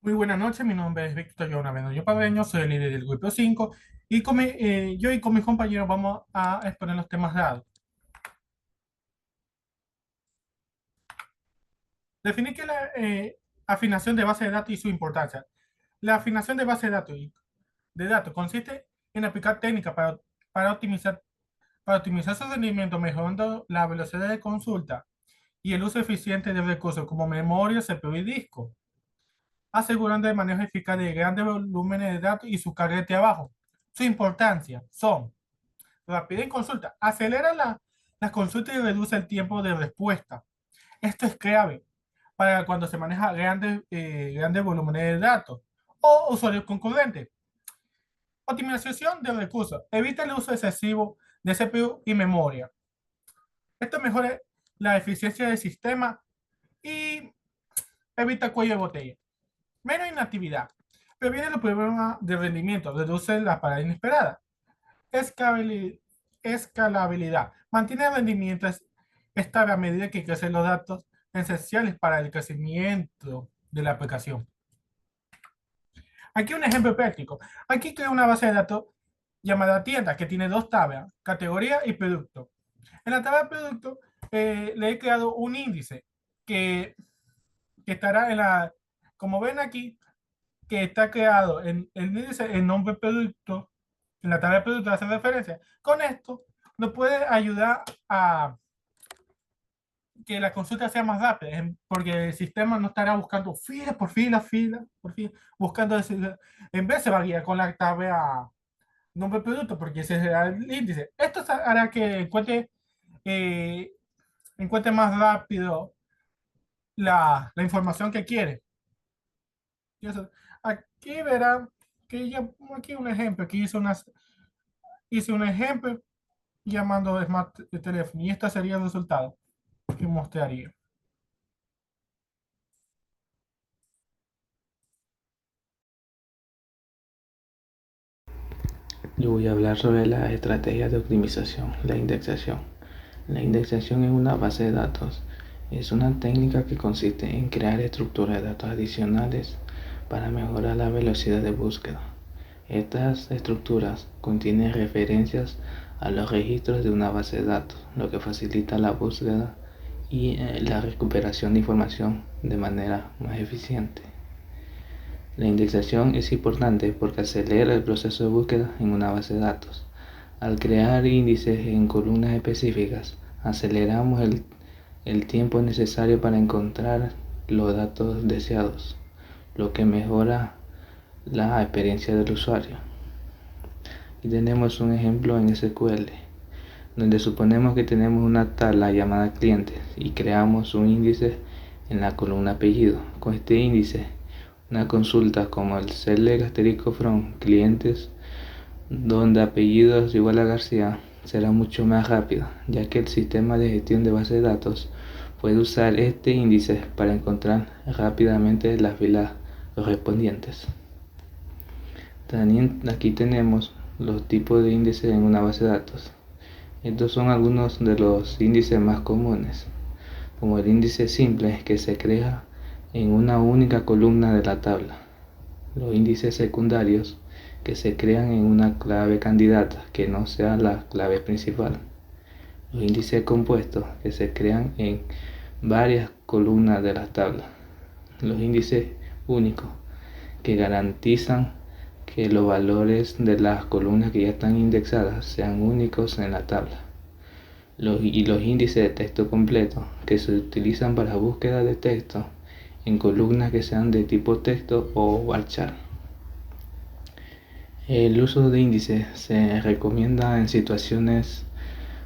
Muy buenas noches, mi nombre es Víctor John Aveno Paveño, soy el líder del grupo 5 y yo y con mis compañeros vamos a exponer los temas dados. Definir que la afinación de base de datos y su importancia. La afinación de base de datos consiste en aplicar técnicas para optimizar, para optimizar su rendimiento, mejorando la velocidad de consulta y el uso eficiente de recursos como memoria, CPU y disco, asegurando el manejo eficaz de grandes volúmenes de datos y su carga de trabajo. Su importancia son rapidez en consulta. Acelera las consultas y reduce el tiempo de respuesta. Esto es clave para cuando se maneja grandes volúmenes de datos o usuarios concurrentes. Optimización de recursos. Evita el uso excesivo de CPU y memoria. Esto mejora la eficiencia del sistema y evita cuello de botella. Menos inactividad. Previene los problemas de rendimiento. Reduce la parada inesperada. Escalabilidad. Escalabilidad. Mantiene el rendimiento estable a medida que crecen los datos esenciales para el crecimiento de la aplicación. Aquí un ejemplo práctico. Aquí creo una base de datos llamada tienda que tiene dos tablas, categoría y producto. En la tabla de producto le he creado un índice que, que estará como ven aquí, que está creado en el índice, el nombre producto, en la tabla de producto hace referencia. Con esto nos puede ayudar a que la consulta sea más rápida, porque el sistema no estará buscando fila por fila, fila por fila, buscando en vez se va a guiar con la tabla nombre producto, porque ese será el índice. Esto hará que eh, encuentre más rápido la información que quiere. Y eso, aquí verán que ya, aquí un ejemplo, aquí hice un ejemplo llamando Smart de teléfono, y este sería el resultado que mostraría. Yo voy a hablar sobre las estrategias de optimización, la indexación. La indexación en una base de datos es una técnica que consiste en crear estructuras de datos adicionales para mejorar la velocidad de búsqueda. Estas estructuras contienen referencias a los registros de una base de datos, lo que facilita la búsqueda y la recuperación de información de manera más eficiente. La indexación es importante porque acelera el proceso de búsqueda en una base de datos. Al crear índices en columnas específicas, aceleramos el tiempo necesario para encontrar los datos deseados, lo que mejora la experiencia del usuario. Y tenemos un ejemplo en SQL, donde suponemos que tenemos una tabla llamada clientes y creamos un índice en la columna apellido. Con este índice, una consulta como el select asterisco from clientes donde apellido es igual a García será mucho más rápido, ya que el sistema de gestión de base de datos puede usar este índice para encontrar rápidamente las filas correspondientes. También aquí tenemos los tipos de índices en una base de datos. Estos son algunos de los índices más comunes, como el índice simple que se crea en una única columna de la tabla. Los índices secundarios que se crean en una clave candidata que no sea la clave principal. Los índices compuestos que se crean en varias columnas de la tabla. Los índices únicos que garantizan que los valores de las columnas que ya están indexadas sean únicos en la tabla. Y los índices de texto completo que se utilizan para búsqueda de texto en columnas que sean de tipo texto o varchar. El uso de índices se recomienda en situaciones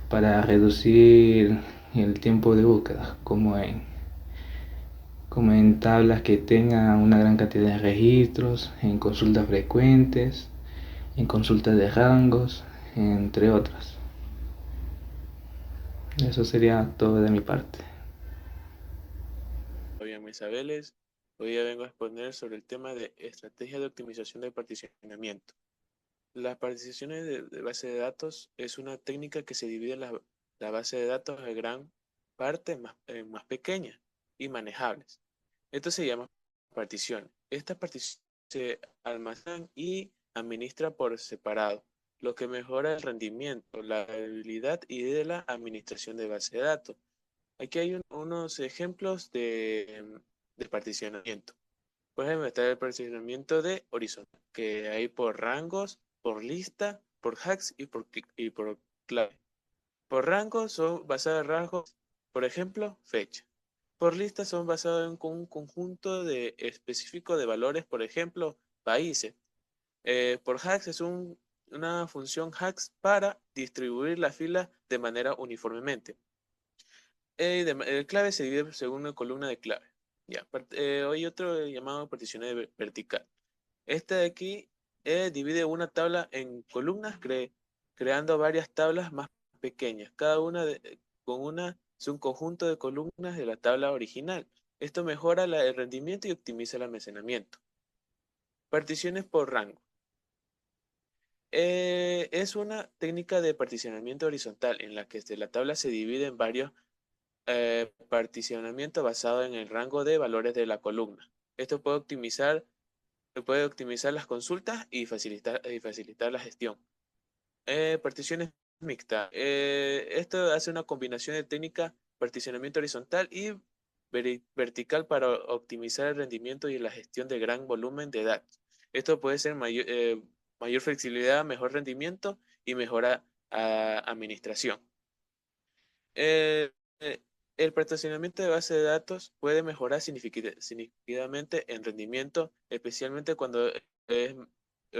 para reducir el tiempo de búsqueda, como en tablas que tengan una gran cantidad de registros, en consultas frecuentes, en consultas de rangos, entre otras. Eso sería todo de mi parte. Fabián Isabeles. Hoy día vengo a exponer sobre el tema de estrategia de optimización del particionamiento. Las particiones de base de datos es una técnica que se divide la base de datos en gran parte más pequeñas y manejables. Esto se llama partición. Estas particiones se almacenan y administran por separado, lo que mejora el rendimiento, la habilidad y de la administración de base de datos. Aquí hay unos ejemplos de particionamiento. Por ejemplo, está el particionamiento de horizontal, que hay por rangos, por lista, por hacks y por clave. Por rangos son basados en rangos, por ejemplo, fecha. Por lista son basados en un conjunto específico de valores, por ejemplo, países. Por hacks es una función hacks para distribuir la fila de manera uniformemente. El clave se divide según una columna de clave. Ya, hay otro llamado particiones vertical. Este de aquí divide una tabla en columnas, creando varias tablas más pequeñas. Cada una es un conjunto de columnas de la tabla original. Esto mejora el rendimiento y optimiza el almacenamiento. Particiones por rango. Es una técnica de particionamiento horizontal en la que la tabla se divide en varios particionamiento basado en el rango de valores de la columna. Esto puede optimizar las consultas y facilitar la gestión. Particiones mixtas. Esto hace una combinación de técnica particionamiento horizontal y vertical para optimizar el rendimiento y la gestión de gran volumen de datos. Esto puede ser mayor flexibilidad, mejor rendimiento y mejor administración. Eh, eh, el particionamiento de base de datos puede mejorar significativamente en rendimiento, especialmente cuando es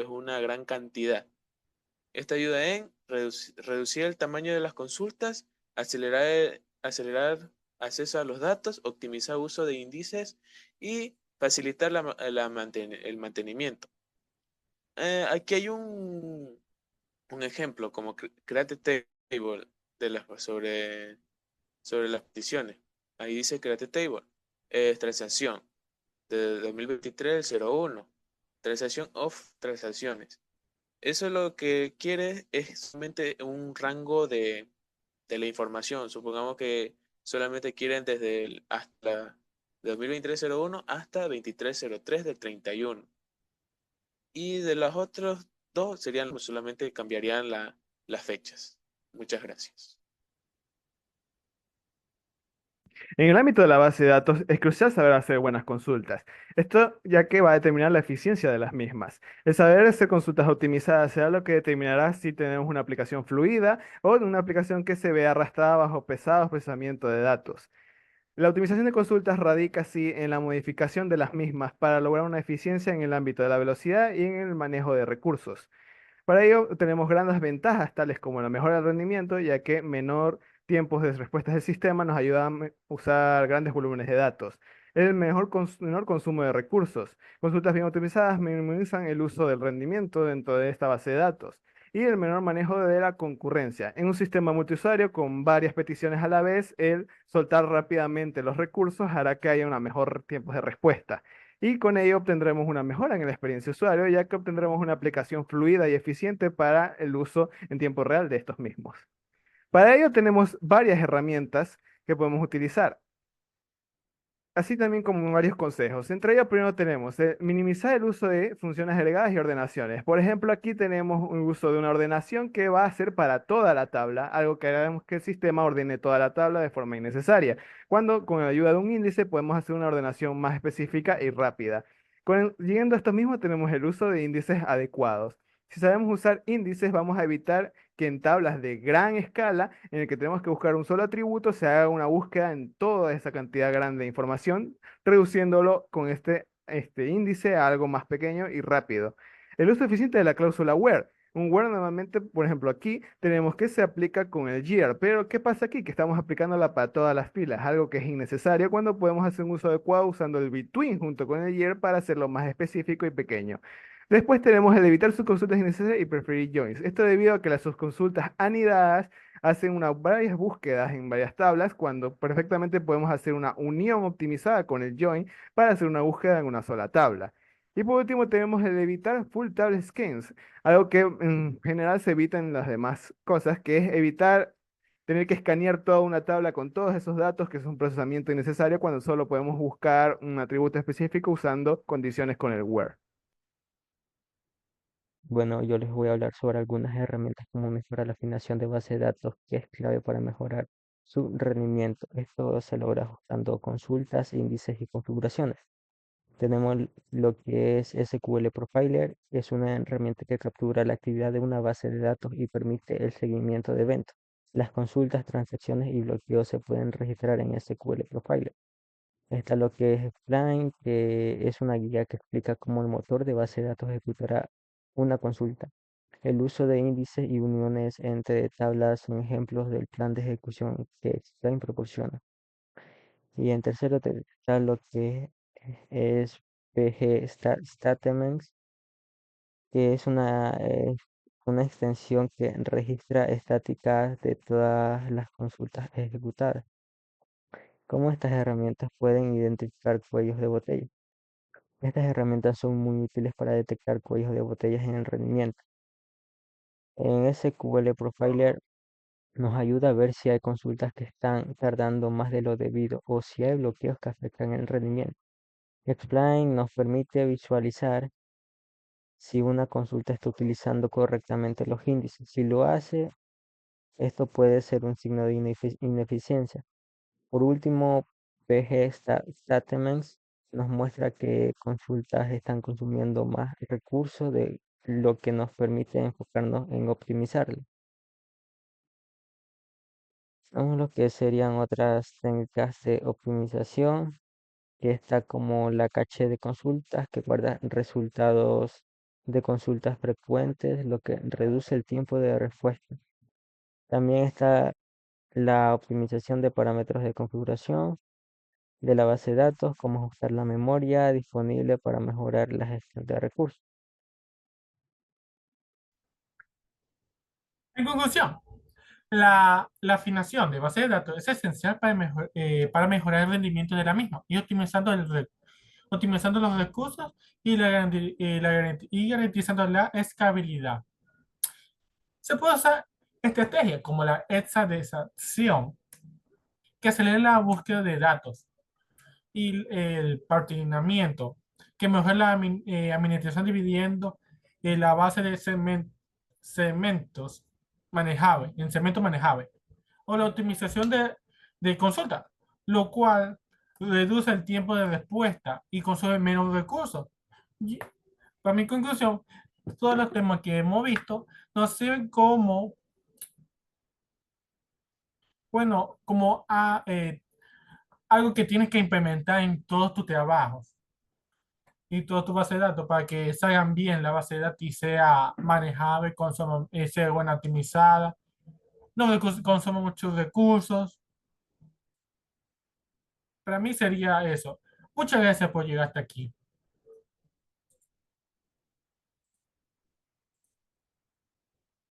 una gran cantidad. Esto ayuda en reducir el tamaño de las consultas, acelerar acceso a los datos, optimizar uso de índices y facilitar el mantenimiento. Aquí hay un ejemplo como Create Table sobre las peticiones. Ahí dice Create Table. Transacción de 2023-01. Transacción of transacciones. Eso lo que quiere es solamente un rango de la información. Supongamos que solamente quieren desde hasta 2023-01 hasta 2303 del 31. Y de los otros dos solamente cambiarían las fechas. Muchas gracias. En el ámbito de la base de datos es crucial saber hacer buenas consultas. Esto ya que va a determinar la eficiencia de las mismas. El saber hacer consultas optimizadas será lo que determinará si tenemos una aplicación fluida o una aplicación que se vea arrastrada bajo pesados procesamientos de datos. La optimización de consultas radica así en la modificación de las mismas para lograr una eficiencia en el ámbito de la velocidad y en el manejo de recursos. Para ello tenemos grandes ventajas, tales como la mejora del rendimiento, ya que menor tiempos de respuestas del sistema nos ayuda a usar grandes volúmenes de datos. El menor consumo de recursos. Consultas bien optimizadas minimizan el uso del rendimiento dentro de esta base de datos. Y el menor manejo de la concurrencia. En un sistema multiusuario con varias peticiones a la vez, el soltar rápidamente los recursos hará que haya una mejor tiempo de respuesta. Y con ello obtendremos una mejora en la experiencia de usuario, ya que obtendremos una aplicación fluida y eficiente para el uso en tiempo real de estos mismos. Para ello tenemos varias herramientas que podemos utilizar, así también como varios consejos. Entre ellos primero tenemos minimizar el uso de funciones agregadas y ordenaciones. Por ejemplo, aquí tenemos un uso de una ordenación que va a ser para toda la tabla, algo que haremos que el sistema ordene toda la tabla de forma innecesaria, cuando con la ayuda de un índice podemos hacer una ordenación más específica y rápida. Siguiendo esto mismo tenemos el uso de índices adecuados. Si sabemos usar índices, vamos a evitar que en tablas de gran escala, en el que tenemos que buscar un solo atributo, se haga una búsqueda en toda esa cantidad grande de información, reduciéndolo con este índice a algo más pequeño y rápido. El uso eficiente de la cláusula where. Un where normalmente, por ejemplo, aquí tenemos que se aplica con el year, pero ¿qué pasa aquí? Que estamos aplicándola para todas las filas, algo que es innecesario cuando podemos hacer un uso adecuado usando el between junto con el year para hacerlo más específico y pequeño. Después tenemos el evitar subconsultas innecesarias y preferir joins. Esto debido a que las subconsultas anidadas hacen varias búsquedas en varias tablas cuando perfectamente podemos hacer una unión optimizada con el join para hacer una búsqueda en una sola tabla. Y por último tenemos el evitar full table scans, algo que en general se evita en las demás cosas, que es evitar tener que escanear toda una tabla con todos esos datos, que es un procesamiento innecesario cuando solo podemos buscar un atributo específico usando condiciones con el where. Bueno, yo les voy a hablar sobre algunas herramientas comunes para la afinación de base de datos, que es clave para mejorar su rendimiento. Esto se logra ajustando consultas, índices y configuraciones. Tenemos lo que es SQL Profiler, es una herramienta que captura la actividad de una base de datos y permite el seguimiento de eventos. Las consultas, transacciones y bloqueos se pueden registrar en SQL Profiler. Está lo que es Explain, que es una guía que explica cómo el motor de base de datos ejecutará una consulta. El uso de índices y uniones entre tablas son ejemplos del plan de ejecución que Explain proporciona. Y en tercero está lo que es Statements, que es una extensión que registra estáticas de todas las consultas ejecutadas. ¿Cómo estas herramientas pueden identificar cuellos de botella? Estas herramientas son muy útiles para detectar cuellos de botellas en el rendimiento. En SQL Profiler nos ayuda a ver si hay consultas que están tardando más de lo debido o si hay bloqueos que afectan el rendimiento. Explain nos permite visualizar si una consulta está utilizando correctamente los índices. Si lo hace, esto puede ser un signo de ineficiencia. Por último, Statements nos muestra que consultas están consumiendo más recursos de lo que nos permite enfocarnos en optimizarlo. Vamos a lo que serían otras técnicas de optimización, que está como la caché de consultas, que guarda resultados de consultas frecuentes, lo que reduce el tiempo de respuesta. También está la optimización de parámetros de configuración de la base de datos, cómo ajustar la memoria disponible para mejorar la gestión de recursos. En conclusión, la afinación de base de datos es esencial para mejorar el rendimiento de la misma y optimizando los recursos y garantizando la escalabilidad. Se puede usar estrategias como la exadesión, que acelera la búsqueda de datos, y el particionamiento, que mejora la administración dividiendo la base de segmentos segmentos manejables, o la optimización de consulta, lo cual reduce el tiempo de respuesta y consume menos recursos. Y, para mi conclusión, todos los temas que hemos visto nos sirven como, bueno, algo que tienes que implementar en todos tus trabajos y toda tu base de datos para que salgan bien la base de datos y sea manejable, sea buena optimizada, no consuma muchos recursos. Para mí sería eso. Muchas gracias por llegar hasta aquí.